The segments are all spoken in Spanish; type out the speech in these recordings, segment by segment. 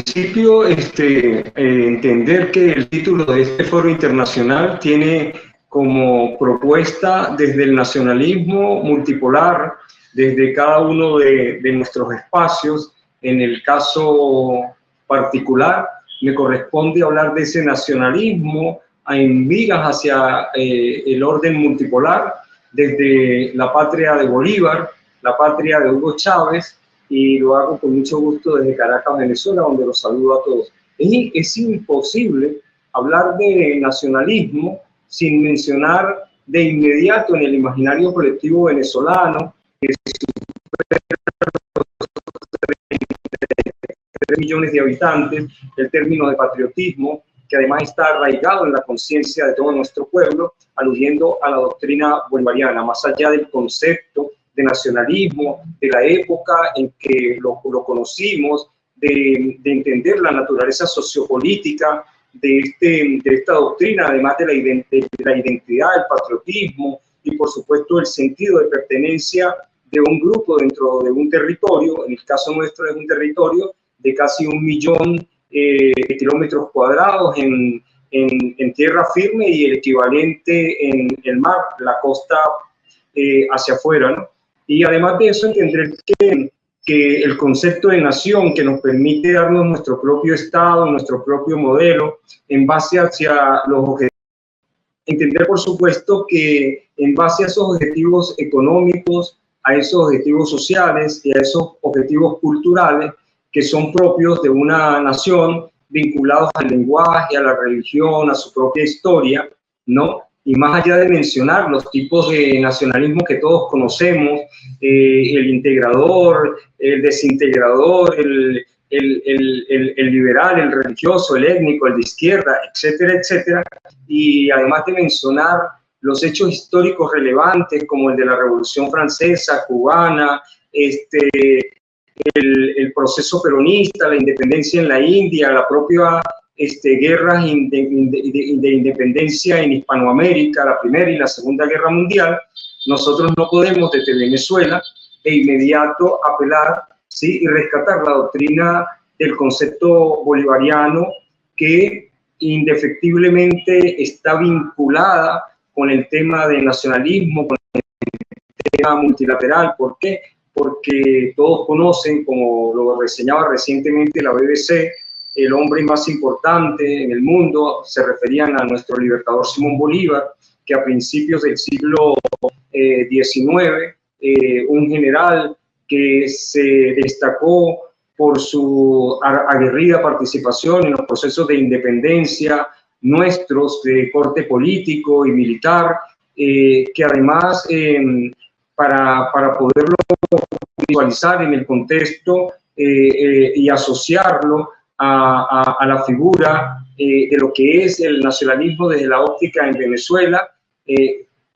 principio, entender que el título de este foro internacional tiene como propuesta desde el nacionalismo multipolar, desde cada uno de nuestros espacios. En el caso particular, me corresponde hablar de ese nacionalismo en miras hacia el orden multipolar, desde la patria de Bolívar, la patria de Hugo Chávez, y lo hago con mucho gusto desde Caracas, Venezuela, donde los saludo a todos. Es imposible hablar de nacionalismo sin mencionar de inmediato en el imaginario colectivo venezolano que 3 millones de habitantes, el término de patriotismo, que además está arraigado en la conciencia de todo nuestro pueblo, aludiendo a la doctrina bolivariana, más allá del concepto de nacionalismo, de la época en que lo conocimos, de entender la naturaleza sociopolítica de esta doctrina, además de la identidad, el patriotismo y por supuesto el sentido de pertenencia de un grupo dentro de un territorio. En el caso nuestro es un territorio de casi 1 millón de kilómetros cuadrados en tierra firme y el equivalente en el mar, la costa hacia afuera, ¿no? Y además de eso, entender que el concepto de nación que nos permite darnos nuestro propio Estado, nuestro propio modelo, en base hacia los objetivos. Entender, por supuesto, que en base a esos objetivos económicos, a esos objetivos sociales y a esos objetivos culturales que son propios de una nación, vinculados al lenguaje, a la religión, a su propia historia, ¿no? Y más allá de mencionar los tipos de nacionalismo que todos conocemos, el integrador, el desintegrador, el liberal, el religioso, el étnico, el de izquierda, etcétera, etcétera, y además de mencionar los hechos históricos relevantes como el de la Revolución Francesa, cubana, el proceso peronista, la independencia en la India, la propia guerras de independencia en Hispanoamérica, la Primera y la Segunda Guerra Mundial, nosotros no podemos desde Venezuela de inmediato apelar, ¿sí?, y rescatar la doctrina del concepto bolivariano que indefectiblemente está vinculada con el tema del nacionalismo, con el tema multilateral. ¿Por qué? Porque todos conocen, como lo reseñaba recientemente la BBC, el hombre más importante en el mundo, se referían a nuestro libertador Simón Bolívar, que a principios del siglo XIX, un general que se destacó por su aguerrida participación en los procesos de independencia nuestros de corte político y militar, que además para poderlo visualizar en el contexto y asociarlo a la figura de lo que es el nacionalismo desde la óptica en Venezuela,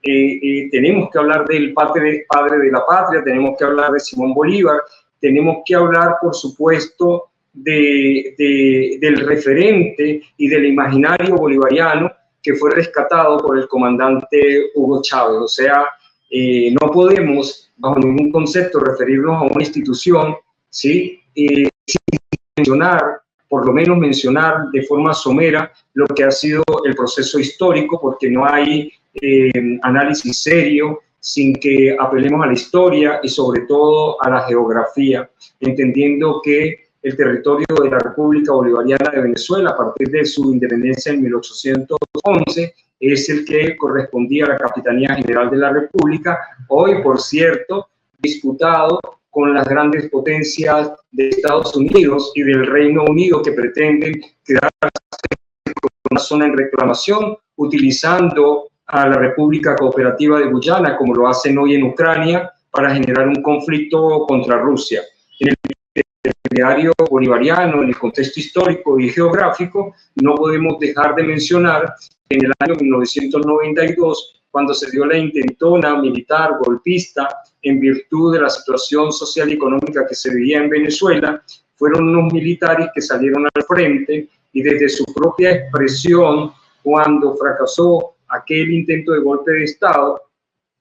tenemos que hablar del padre de la patria, tenemos que hablar de Simón Bolívar, tenemos que hablar, por supuesto, del referente y del imaginario bolivariano que fue rescatado por el comandante Hugo Chávez. O sea, no podemos, bajo ningún concepto, referirnos a una institución, ¿sí?, sin mencionar, por lo menos mencionar de forma somera lo que ha sido el proceso histórico, porque no hay análisis serio sin que apelemos a la historia y sobre todo a la geografía, entendiendo que el territorio de la República Bolivariana de Venezuela, a partir de su independencia en 1811, es el que correspondía a la Capitanía General de la República, hoy, por cierto, disputado con las grandes potencias de Estados Unidos y del Reino Unido, que pretenden quedarse con una zona en reclamación, utilizando a la República Cooperativa de Guyana, como lo hacen hoy en Ucrania, para generar un conflicto contra Rusia. En el diario bolivariano, en el contexto histórico y geográfico, no podemos dejar de mencionar que en el año 1992, cuando se dio la intentona militar golpista en virtud de la situación social y económica que se vivía en Venezuela, fueron unos militares que salieron al frente y desde su propia expresión, cuando fracasó aquel intento de golpe de Estado,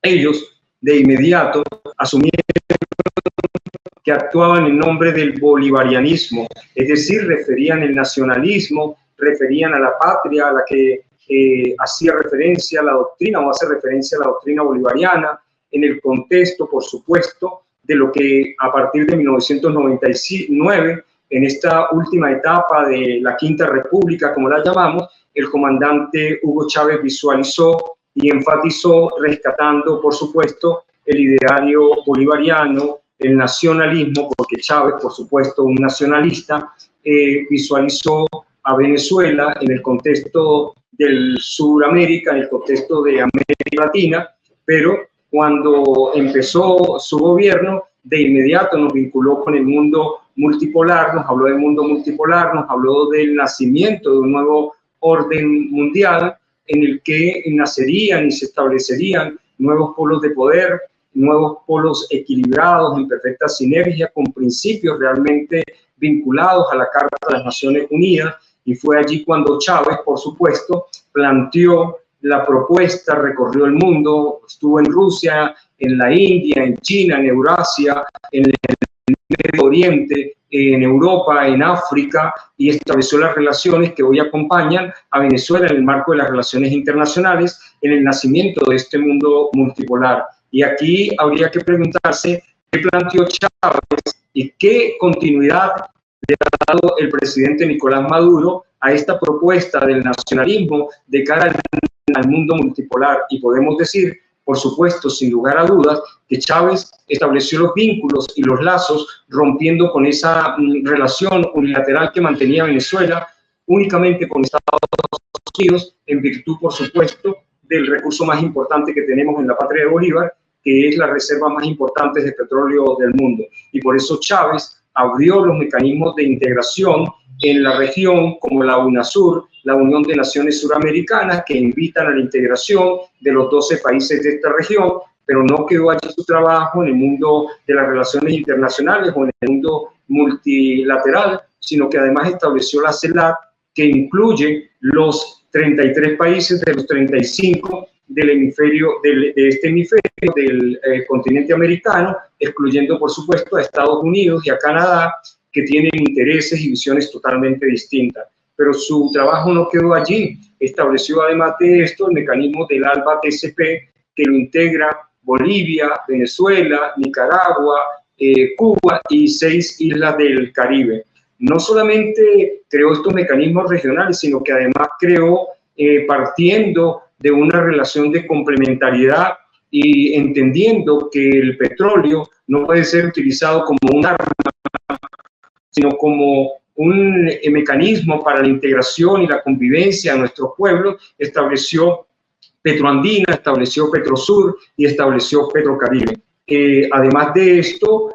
ellos de inmediato asumieron que actuaban en nombre del bolivarianismo, es decir, referían el nacionalismo, referían a la patria a la que hacía referencia a la doctrina o hace referencia a la doctrina bolivariana, en el contexto, por supuesto, de lo que a partir de 1999, en esta última etapa de la Quinta República, como la llamamos, el comandante Hugo Chávez visualizó y enfatizó, rescatando, por supuesto, el ideario bolivariano, el nacionalismo, porque Chávez, por supuesto, un nacionalista, visualizó a Venezuela en el contexto del Suramérica, en el contexto de América Latina, pero cuando empezó su gobierno, de inmediato nos vinculó con el mundo multipolar, nos habló del mundo multipolar, nos habló del nacimiento de un nuevo orden mundial en el que nacerían y se establecerían nuevos polos de poder, nuevos polos equilibrados en perfecta sinergia con principios realmente vinculados a la Carta de las Naciones Unidas, y fue allí cuando Chávez, por supuesto, planteó la propuesta, recorrió el mundo, estuvo en Rusia, en la India, en China, en Eurasia, en el Medio Oriente, en Europa, en África, y estableció las relaciones que hoy acompañan a Venezuela en el marco de las relaciones internacionales, en el nacimiento de este mundo multipolar. Y aquí habría que preguntarse qué planteó Chávez y qué continuidad le ha dado el presidente Nicolás Maduro a esta propuesta del nacionalismo de cara al mundo multipolar. Y podemos decir, por supuesto, sin lugar a dudas, que Chávez estableció los vínculos y los lazos, rompiendo con esa relación unilateral que mantenía Venezuela únicamente con Estados Unidos, en virtud, por supuesto, del recurso más importante que tenemos en la patria de Bolívar, que es la reserva más importante de petróleo del mundo. Y por eso Chávez abrió los mecanismos de integración en la región, como la UNASUR, la Unión de Naciones Suramericanas, que invitan a la integración de los 12 países de esta región, pero no quedó allí su trabajo en el mundo de las relaciones internacionales o en el mundo multilateral, sino que además estableció la CELAC, que incluye los 33 países de los 35 del hemisferio, de este hemisferio, del continente americano, excluyendo, por supuesto, a Estados Unidos y a Canadá, que tienen intereses y visiones totalmente distintas. Pero su trabajo no quedó allí. Estableció, además de esto, el mecanismo del ALBA-TCP, que lo integra Bolivia, Venezuela, Nicaragua, Cuba y 6 islas del Caribe. No solamente creó estos mecanismos regionales, sino que además creó, partiendo de una relación de complementariedad y entendiendo que el petróleo no puede ser utilizado como un arma, sino como un mecanismo para la integración y la convivencia de nuestros pueblos, estableció Petroandina, estableció Petrosur y estableció Petrocaribe. Además de esto,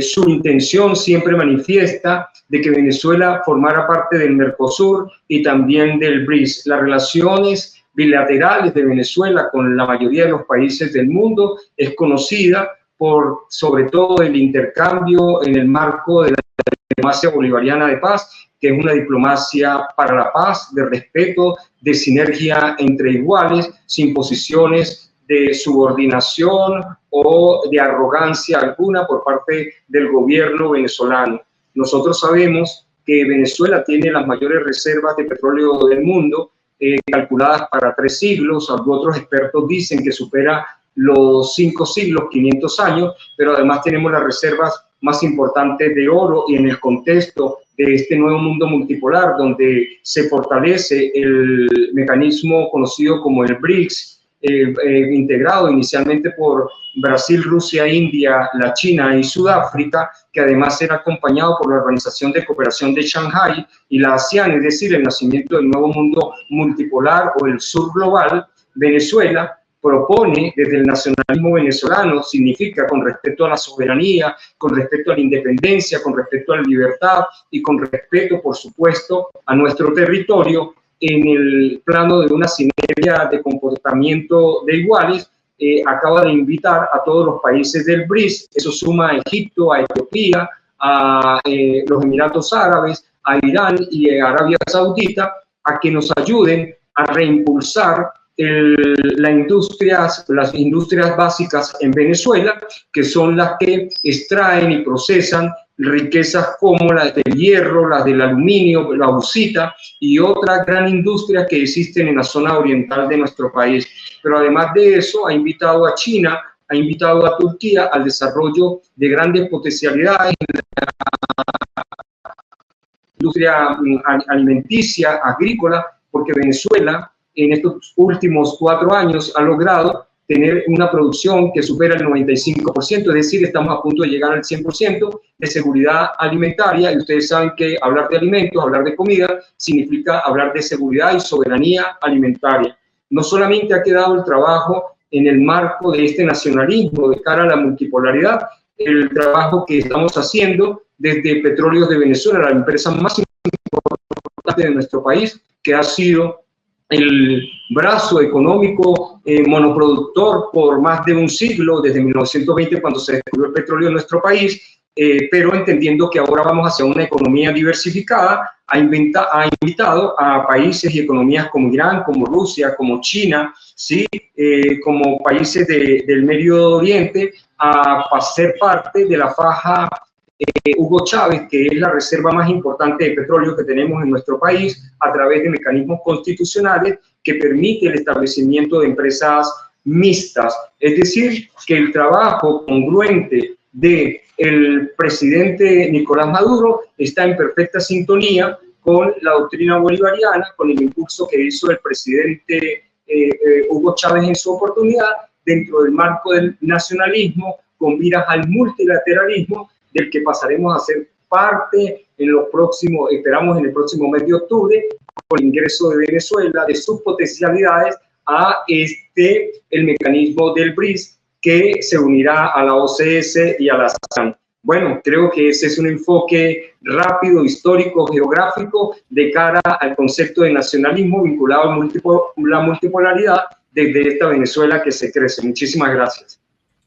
su intención siempre manifiesta de que Venezuela formara parte del Mercosur y también del BRICS. Las relaciones bilaterales de Venezuela con la mayoría de los países del mundo es conocida por, sobre todo, el intercambio en el marco de la diplomacia bolivariana de paz, que es una diplomacia para la paz, de respeto, de sinergia entre iguales, sin posiciones de subordinación o de arrogancia alguna por parte del gobierno venezolano. Nosotros sabemos que Venezuela tiene las mayores reservas de petróleo del mundo, calculadas para 3 siglos, otros expertos dicen que supera los 5 siglos, 500 años, pero además tenemos las reservas más importantes de oro, y en el contexto de este nuevo mundo multipolar, donde se fortalece el mecanismo conocido como el BRICS, integrado inicialmente por Brasil, Rusia, India, la China y Sudáfrica, que además será acompañado por la Organización de Cooperación de Shanghái y la ASEAN, es decir, el nacimiento del nuevo mundo multipolar o el sur global. Venezuela propone desde el nacionalismo venezolano, significa con respeto a la soberanía, con respeto a la independencia, con respeto a la libertad y con respeto, por supuesto, a nuestro territorio, en el plano de una sinergia de comportamiento de iguales. Acaba de invitar a todos los países del BRICS, eso suma a Egipto, a Etiopía, a los Emiratos Árabes, a Irán y a Arabia Saudita, a que nos ayuden a reimpulsar las industrias básicas en Venezuela, que son las que extraen y procesan riquezas como las del hierro, las del aluminio, la bauxita y otras gran industrias que existen en la zona oriental de nuestro país. Pero además de eso, ha invitado a China, ha invitado a Turquía al desarrollo de grandes potencialidades en la industria alimenticia, agrícola, porque Venezuela en estos últimos 4 años ha logrado tener una producción que supera el 95%, es decir, estamos a punto de llegar al 100% de seguridad alimentaria, y ustedes saben que hablar de alimentos, hablar de comida, significa hablar de seguridad y soberanía alimentaria. No solamente ha quedado el trabajo en el marco de este nacionalismo de cara a la multipolaridad, el trabajo que estamos haciendo desde Petróleos de Venezuela, la empresa más importante de nuestro país, que ha sido el brazo económico monoproductor por más de un siglo, desde 1920, cuando se descubrió el petróleo en nuestro país, pero entendiendo que ahora vamos hacia una economía diversificada, ha invitado a países y economías como Irán, como Rusia, como China, ¿sí? Como países del Medio Oriente, a ser parte de la faja Hugo Chávez, que es la reserva más importante de petróleo que tenemos en nuestro país, a través de mecanismos constitucionales que permite el establecimiento de empresas mixtas. Es decir, que el trabajo congruente del presidente Nicolás Maduro está en perfecta sintonía con la doctrina bolivariana, con el impulso que hizo el presidente Hugo Chávez en su oportunidad, dentro del marco del nacionalismo, con miras al multilateralismo, del que pasaremos a ser parte esperamos en el próximo mes de octubre, con el ingreso de Venezuela, de sus potencialidades, a el mecanismo del BRICS, que se unirá a la OCS y a la ASEAN. Bueno, creo que ese es un enfoque rápido, histórico, geográfico, de cara al concepto de nacionalismo vinculado a la multipolaridad desde esta Venezuela que se crece. Muchísimas gracias.